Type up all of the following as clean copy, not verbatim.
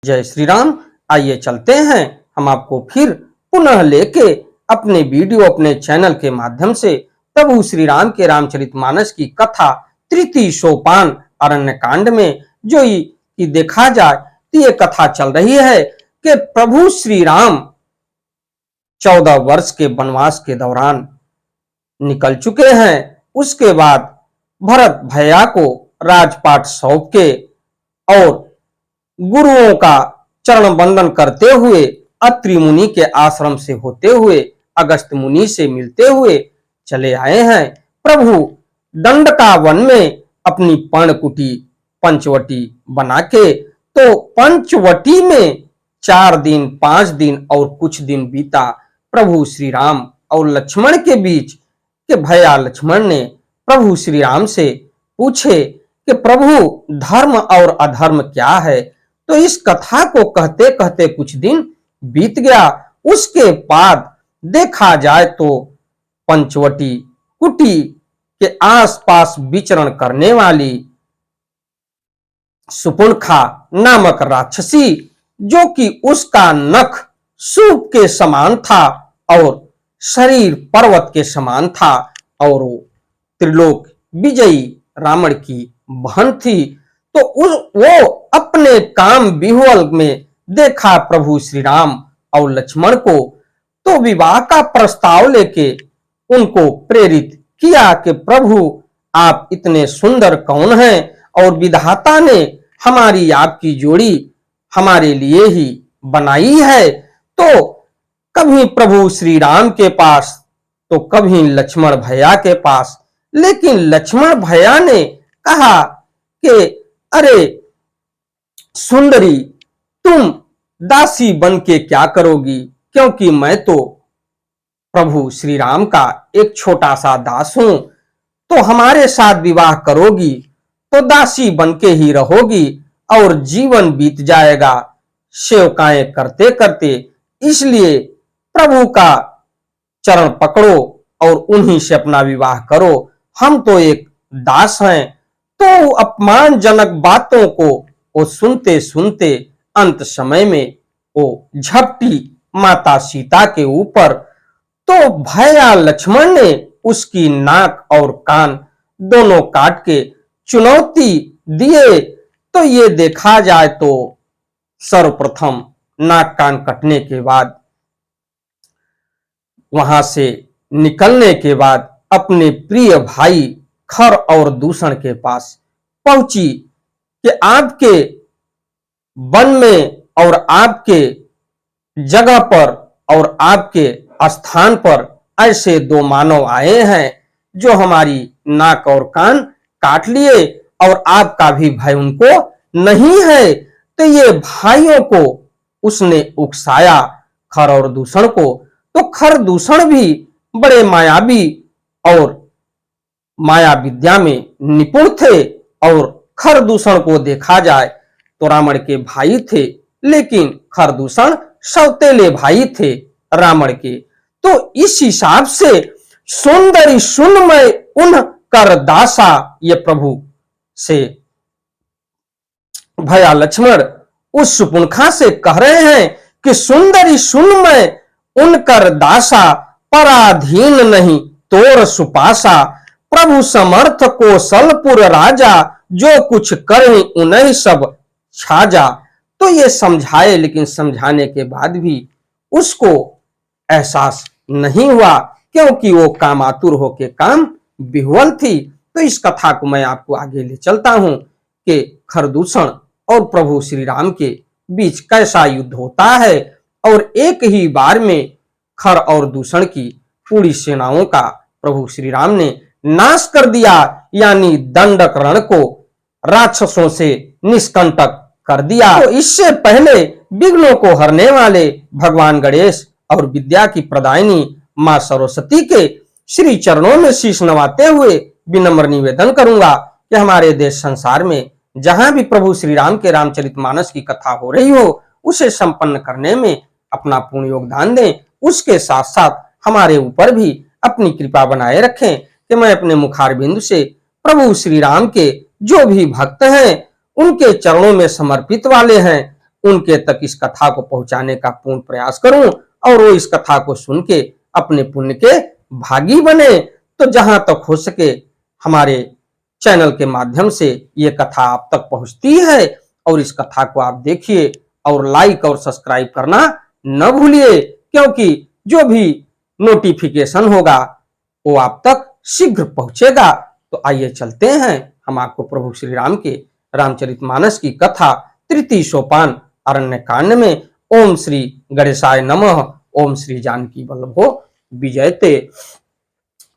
जय श्री राम। आइए चलते हैं हम आपको फिर पुनः लेके अपने वीडियो अपने चैनल के माध्यम से प्रभु श्री राम के रामचरितमानस की कथा तृतीय सोपान अरण्य कांड में जो कि देखा जाए तो ये कथा चल रही है कि प्रभु श्री राम 14 वर्ष के वनवास के दौरान निकल चुके हैं। उसके बाद भरत भैया को राजपाट सौंप के और गुरुओं का चरण वंदन करते हुए अत्रि मुनि के आश्रम से होते हुए अगस्त मुनि से मिलते हुए चले आए हैं। प्रभु दंडका वन में अपनी पर्णकुटी पंचवटी बना के तो पंचवटी में 4 दिन 5 दिन और कुछ दिन बीता प्रभु श्री राम और लक्ष्मण के बीच के भैया लक्ष्मण ने प्रभु श्री राम से पूछे कि प्रभु धर्म और अधर्म क्या है। तो इस कथा को कहते कहते कुछ दिन बीत गया। उसके बाद देखा जाए तो पंचवटी कुटी के आसपास विचरण करने वाली सुपुनखा नामक राक्षसी, जो कि उसका नख सूप के समान था और शरीर पर्वत के समान था और वो त्रिलोक विजयी रावण की बहन थी, तो वो अपने काम विह्वल में देखा प्रभु श्री राम और लक्ष्मण को, तो विवाह का प्रस्ताव लेके उनको प्रेरित किया कि प्रभु आप इतने सुंदर कौन हैं और विधाता ने हमारी आपकी जोड़ी हमारे लिए ही बनाई है। तो कभी प्रभु श्री राम के पास तो कभी लक्ष्मण भैया के पास, लेकिन लक्ष्मण भैया ने कहा कि अरे सुंदरी, तुम दासी बन के क्या करोगी, क्योंकि मैं तो प्रभु श्री राम का एक छोटा सा दास हूं, तो हमारे साथ विवाह करोगी तो दासी बन के ही रहोगी और जीवन बीत जाएगा सेवकाएं करते करते। इसलिए प्रभु का चरण पकड़ो और उन्हीं से अपना विवाह करो, हम तो एक दास हैं। तो अपमानजनक बातों को वो सुनते सुनते अंत समय में वो झपटी माता सीता के ऊपर। तो भैया लक्ष्मण ने उसकी नाक और कान दोनों काट के चुनौती दिए। तो ये देखा जाए तो सर्वप्रथम नाक कान कटने के बाद वहां से निकलने के बाद अपने प्रिय भाई खर और दूषण के पास पहुंची कि आपके वन में और आपके जगह पर और आपके स्थान पर ऐसे 2 मानव आए हैं जो हमारी नाक और कान काट लिए और आपका भी भय उनको नहीं है। तो ये भाइयों को उसने उकसाया खर और दूषण को। तो खर दूषण भी बड़े मायावी और माया विद्या में निपुण थे और खर दूषण को देखा जाए तो रावण के भाई थे, लेकिन खर दूषण सौतेले भाई थे रावण के। तो इस हिसाब से सुंदरी सुन मैं उन कर दासा, ये प्रभु से भैया लक्ष्मण उस सुपुनखा से कह रहे हैं कि सुंदरी सुन मैं उनकर दासा, पराधीन नहीं तोर सुपासा, प्रभु समर्थ कौशलपुर राजा, जो कुछ करे उन्हें सब छाजा। तो ये समझाए, लेकिन समझाने के बाद भी उसको एहसास नहीं हुआ, क्योंकि वो कामातुर होके काम विह्वल थी। तो इस कथा को मैं आपको आगे ले चलता हूं कि खरदूषण और प्रभु श्री राम के बीच कैसा युद्ध होता है और एक ही बार में खर और दूषण की पूरी सेनाओं का प्रभु श्री राम ने नाश कर दिया, यानी दंडक रण को राक्षसों से निष्कंटक कर दिया। तो इससे पहले विघ्नों को हरने वाले भगवान गणेश और विद्या की प्रदायिनी मां सरस्वती के श्री चरणों में शीश नवाते हुए विनम्र निवेदन करूंगा कि हमारे देश संसार में जहां भी प्रभु श्री राम के रामचरितमानस की कथा हो रही हो, उसे संपन्न करने में अपना पूर्ण योगदान दें। उसके साथ साथ हमारे ऊपर भी अपनी कृपा बनाए रखें कि मैं अपने मुखार बिंदु से प्रभु श्री राम के जो भी भक्त हैं उनके चरणों में समर्पित वाले हैं, उनके तक इस कथा को पहुंचाने का पूर्ण प्रयास करूं और वो इस कथा को सुन के अपने पुण्य के भागी बने। तो जहां तक हो सके हमारे चैनल के माध्यम से ये कथा आप तक पहुंचती है और इस कथा को आप देखिए और लाइक और सब्सक्राइब करना न भूलिए, क्योंकि जो भी नोटिफिकेशन होगा वो आप तक शीघ्र पहुंचेगा। तो आइए चलते हैं हम आपको प्रभु श्री राम के रामचरितमानस की कथा तृतीय सोपान अरण्य कांड में ओम श्री गणेशाय नमः, ओम श्री जानकी वल्लभो विजयते।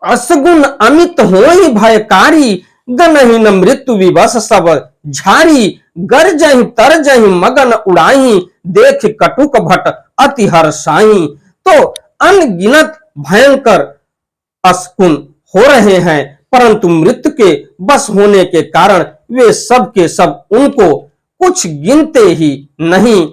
असगुण अमित होई भयकारी, गनहि न मृत्यु विवश सब झारी। गरजहि तरजहि मगन उड़ाही, देख कटुक भट अति हर्षाई। तो अनगिनत भयंकर असगुण हो रहे हैं, परंतु मृत्यु के बस होने के कारण वे सब के सब उनको कुछ गिनते ही नहीं।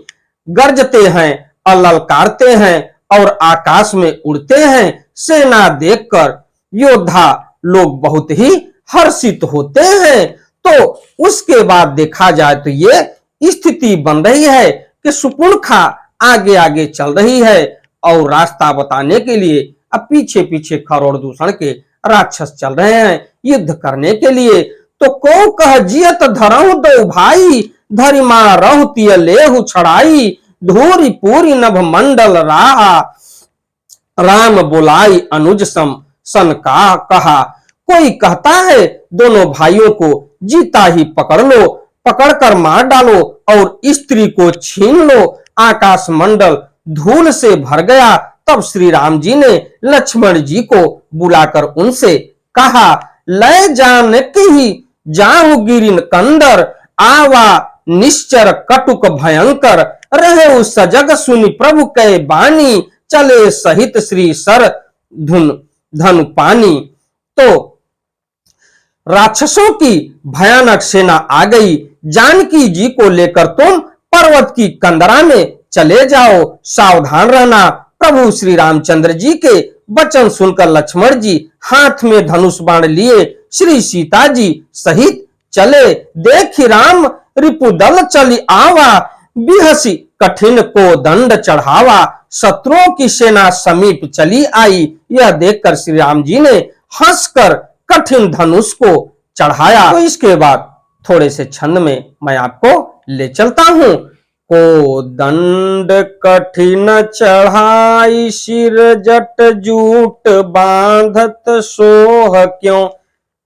गरजते हैं और ललकारते हैं और आकाश में उड़ते हैं। सेना देखकर योद्धा लोग बहुत ही हर्षित होते हैं। तो उसके बाद देखा जाए तो ये स्थिति बन रही है कि सुपुर्णखा आगे आगे चल रही है और रास्ता बताने के लिए अब पीछे पीछे खरोड़ दूषण के राक्षस चल रहे हैं युद्ध करने के लिए। तो को कह जियत धरहु दो भाई, धरि मारहु तिय लेहु छड़ाई। धूरी पूरी नभ मंडल राहा, राम बोलाई अनुज सम सन का कहा। कोई कहता है दोनों भाइयों को जीता ही पकड़ लो, पकड़कर मार डालो और स्त्री को छीन लो। आकाश मंडल धूल से भर गया। तब श्री राम जी ने लक्ष्मण जी को बुलाकर उनसे कहा, लय जानकी ही जाहु गिरिन कंदर, आवा निश्चर कटुक भयंकर। रहे सजग सुनि प्रभु कै बानी, चले सहित श्री सर धनु पानी। तो राक्षसों की भयानक सेना आ गई। जानकी जी को लेकर तुम पर्वत की कंदरा में चले जाओ, सावधान रहना। प्रभु श्री रामचंद्र जी के वचन सुनकर लक्ष्मण जी हाथ में धनुष बाण लिए श्री सीता जी सहित चले। देखि राम रिपुदल चली आवा, बिहसी कठिन को दंड चढ़ावा। शत्रुओं की सेना समीप चली आई। यह देखकर श्री राम जी ने हंसकर कठिन धनुष को चढ़ाया। तो इसके बाद थोड़े से छंद में मैं आपको ले चलता हूं। को दंड कठिन चढ़ाई, सिर जट जूट बांधत सोह क्यों।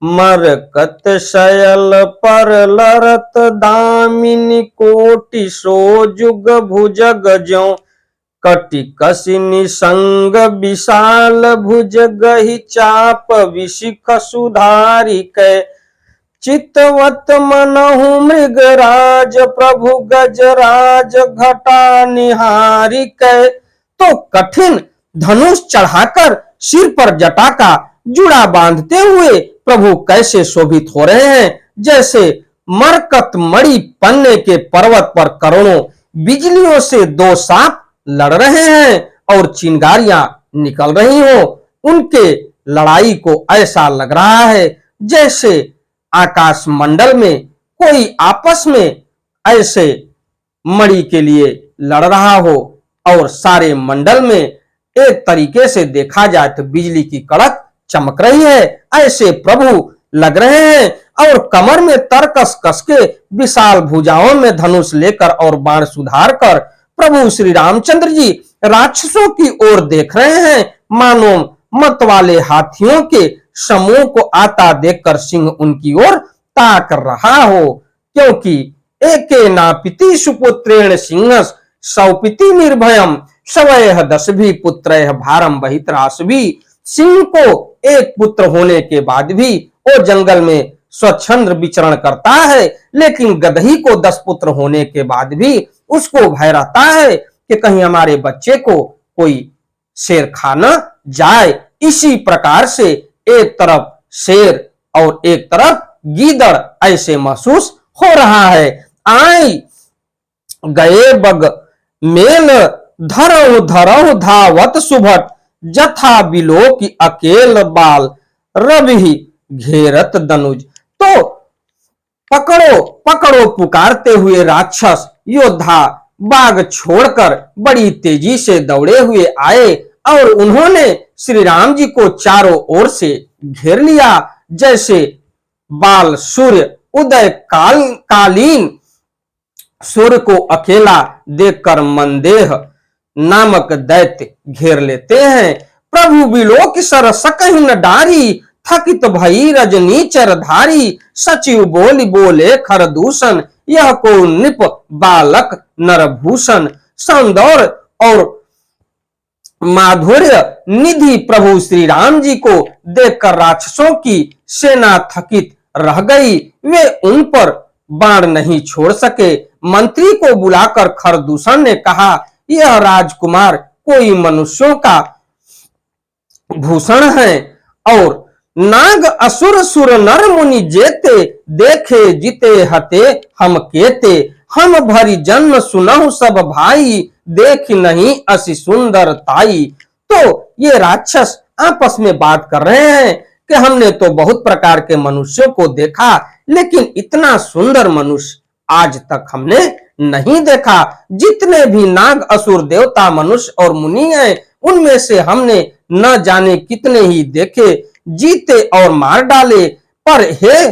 मरकत शयल पर लरत, दामिनी कोटि सो जुग भुजग ज्यों। कटि कसिनि संग विशाल भुज, गहि चाप विशिख सुधारी कै। चितवत मनहु मृगराज, प्रभु गजराज घटा निहारी कै। तो कठिन धनुष चढ़ाकर सिर पर जटा का जुड़ा बांधते हुए प्रभु कैसे शोभित हो रहे हैं, जैसे मरकत मणि पन्ने के पर्वत पर करोड़ों बिजलियों से दो सांप लड़ रहे हैं और चिंगारियां निकल रही हो। उनके लड़ाई को ऐसा लग रहा है जैसे आकाश मंडल में कोई आपस में ऐसे मणि के लिए लड़ रहा हो और सारे मंडल में एक तरीके से देखा जाए तो बिजली की कड़क चमक रही है, ऐसे प्रभु लग रहे हैं। और कमर में तरकस कस के विशाल भुजाओं में धनुष लेकर और बाण सुधार कर प्रभु श्री रामचंद्र जी राक्षसों की ओर देख रहे हैं। मानो मत वाले हाथियों के समूह को आता देखकर सिंह उनकी ओर ताक रहा हो, क्योंकि एके नापिति सुपुत्रेण सिंह सौपिति निर्भयम, सवयः दशभी पुत्रैः भारम बहित्रासभी। सिंह को एक पुत्र होने के बाद भी वो जंगल में स्वच्छंद विचरण करता है, लेकिन गदही को 10 पुत्र होने के बाद भी उसको भय रहता है कि कहीं हमारे बच्चे को कोई शेर खा न जाए। इसी प्रकार से एक तरफ शेर और एक तरफ गीदड़ ऐसे महसूस हो रहा है। आई गए बग मेल धरहु धरहु धावत सुभट, जथा बिलो की अकेल बाल रवि घेरत दनुज। तो पकड़ो पकड़ो पुकारते हुए राक्षस योद्धा बाग छोड़कर बड़ी तेजी से दौड़े हुए आए और उन्होंने श्री राम जी को चारों ओर से घेर लिया। जैसे बाल सूर्य उदय कालीन सूर्य को अकेला देखकर मनदेह नामक दैत्य घेर लेते हैं। प्रभु बिलोक सर सकहि न डारी, थकित भई रजनी चरधारी। सचिव बोली बोले खरदूषण, यह को नृप बालक नरभूषण। सौंदर्य और माधुर्य निधि प्रभु श्री राम जी को देखकर राक्षसों की सेना थकित रह गई। वे उन पर बाण नहीं छोड़ सके। मंत्री को बुलाकर खरदूषण ने कहा, यह राजकुमार कोई मनुष्यों का भूषण है और नाग असुर सुर नर मुनि जेते, देखे जिते हते हम केते। हम भरी जन्म सुनहु सब भाई, देख नहीं अति सुंदर ताई। तो ये राक्षस आपस में बात कर रहे हैं कि हमने तो बहुत प्रकार के मनुष्यों को देखा, लेकिन इतना सुंदर मनुष्य आज तक हमने नहीं देखा। जितने भी नाग असुर देवता मनुष्य और मुनि हैं, उनमें से हमने न जाने कितने ही देखे, जीते और मार डाले। पर हे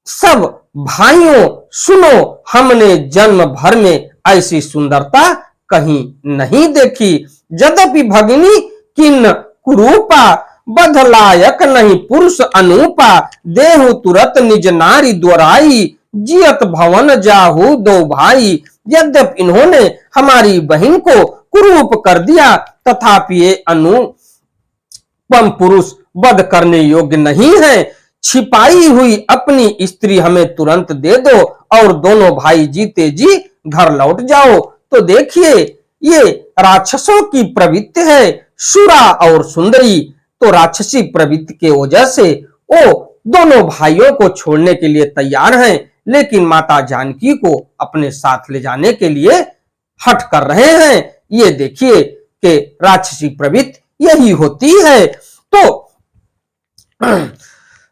सब भाइयों सुनो, हमने जन्म भर में ऐसी सुंदरता कहीं नहीं देखी। यद्यपि भगिनी किन्न कुरूपा, बधलायक नहीं पुरुष अनूपा। देहु तुरत निज नारी द्वराई, जियत भवन जाहु दो भाई। यद्यपि इन्होंने हमारी बहन को कुरूप कर दिया, तथापि ये अनुपम पुरुष वध करने योग्य नहीं है। छिपाई हुई अपनी स्त्री हमें तुरंत दे दो और दोनों भाई जीते जी घर लौट जाओ। तो देखिए, ये राक्षसों की प्रवृत्ति है, सुरा और सुंदरी। तो राक्षसी प्रवृत्ति के वजह से वो दोनों भाइयों को छोड़ने के लिए तैयार हैं, लेकिन माता जानकी को अपने साथ ले जाने के लिए हट कर रहे हैं। ये देखिए कि राक्षसी प्रवृत्ति यही होती है। तो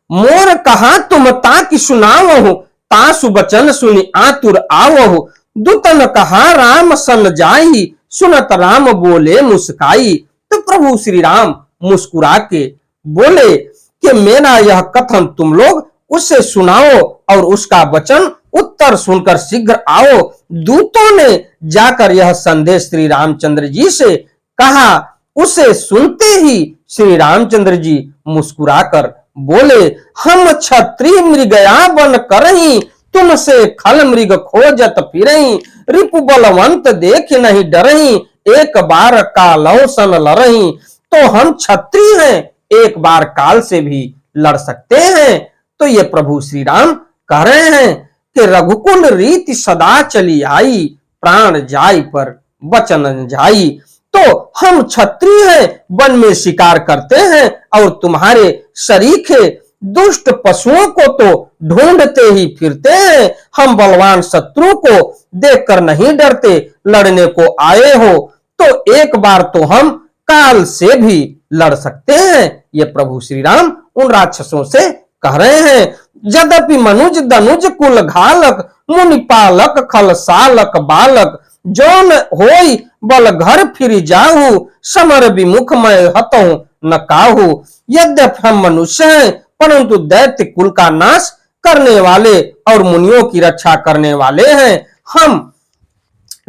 मोर कहा तुम ताकि सुनावहु, तासु बचन सुनि आतुर आवहु। दूतन कहा राम सन जाई, सुनत राम बोले मुस्काई। तो प्रभु श्री राम मुस्कुरा के बोले कि मेरा यह कथन तुम लोग उसे सुनाओ और उसका वचन उत्तर सुनकर शीघ्र आओ। दूतों ने जाकर यह संदेश श्री रामचंद्र जी से कहा। उसे सुनते ही श्री रामचंद्र जी मुस्कुराकर बोले, हम क्षत्रिय मृगया बन करही, तुमसे खल मृग खोजत फिरही। रिपु बलवंत देख नहीं डरही, एक बार कालौ सन लड़ही। तो हम क्षत्रिय हैं, एक बार काल से भी लड़ सकते हैं। तो ये प्रभु श्री राम कह रहे हैं कि रघुकुल रीति सदा चली आई, प्राण जाय पर वचन जाई। तो हम क्षत्रिय हैं, वन में शिकार करते हैं और तुम्हारे शरीके दुष्ट पशुओं को तो ढूंढते ही फिरते हैं। हम बलवान शत्रु को देखकर नहीं डरते, लड़ने को आए हो तो एक बार तो हम काल से भी लड़ सकते हैं। ये प्रभु श्री राम उन राक्षसों से कह रहे हैं। यद्यपि मनुज दनुज कुल घालक, मुनि पालक खल सालक बालक। जौन होई बल घर फिर जाहू, समर विमुख मैं हतहु न काहू। यद्यपि हम मनुष्य हैं, परंतु दैत्य कुल का नाश करने वाले और मुनियों की रक्षा करने वाले हैं। हम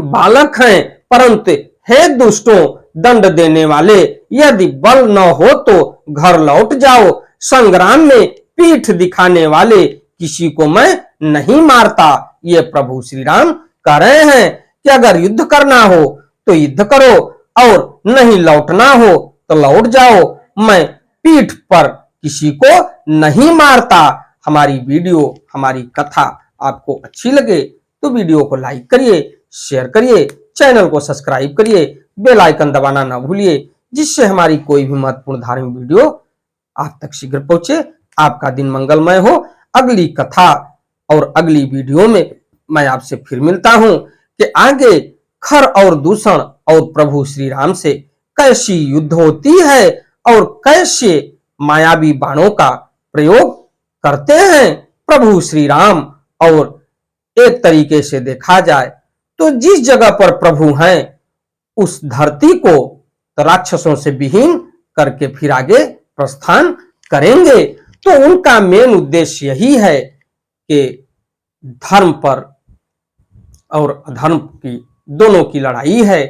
बालक हैं, परंतु हे दुष्टों दंड देने वाले, यदि बल न हो तो घर लौट जाओ। संग्राम में पीठ दिखाने वाले किसी को मैं नहीं मारता। ये प्रभु श्री राम कह रहे हैं कि अगर युद्ध करना हो तो युद्ध करो और नहीं लौटना हो तो लौट जाओ। मैं पीठ पर किसी को नहीं मारता। हमारी वीडियो, हमारी कथा आपको अच्छी लगे तो वीडियो को लाइक करिए, शेयर करिए, चैनल को सब्सक्राइब करिए, बेल आइकन दबाना ना भूलिए, जिससे हमारी कोई भी महत्वपूर्ण धार्मिक वीडियो आप तक शीघ्र पहुंचे। आपका दिन मंगलमय हो। अगली कथा और अगली वीडियो में मैं आपसे फिर मिलता हूं कि आगे खर और दूषण और प्रभु श्री राम से कैसी युद्ध होती है और कैसे मायावी बाणों का प्रयोग करते हैं प्रभु श्री राम। और एक तरीके से देखा जाए तो जिस जगह पर प्रभु हैं उस धरती को राक्षसों से विहीन करके फिर आगे प्रस्थान करेंगे। तो उनका मेन उद्देश्य यही है कि धर्म पर और अधर्म की दोनों की लड़ाई है,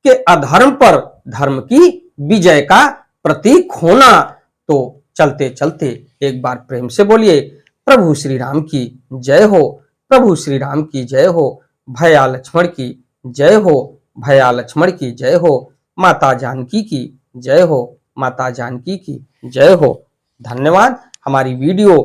कि अधर्म पर धर्म की विजय का प्रतीक होना। तो चलते चलते एक बार प्रेम से बोलिए प्रभु श्री राम की जय हो, प्रभु श्री राम की जय हो, भैया लक्ष्मण की जय हो, भैया लक्ष्मण की जय हो, माता जानकी की जय हो, माता जानकी की जय हो। धन्यवाद। हमारी वीडियो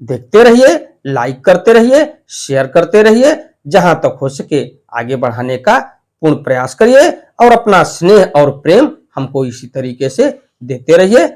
देखते रहिए, लाइक करते रहिए, शेयर करते रहिए, जहां तक हो सके आगे बढ़ाने का पूर्ण प्रयास करिए और अपना स्नेह और प्रेम हमको इसी तरीके से देते रहिए।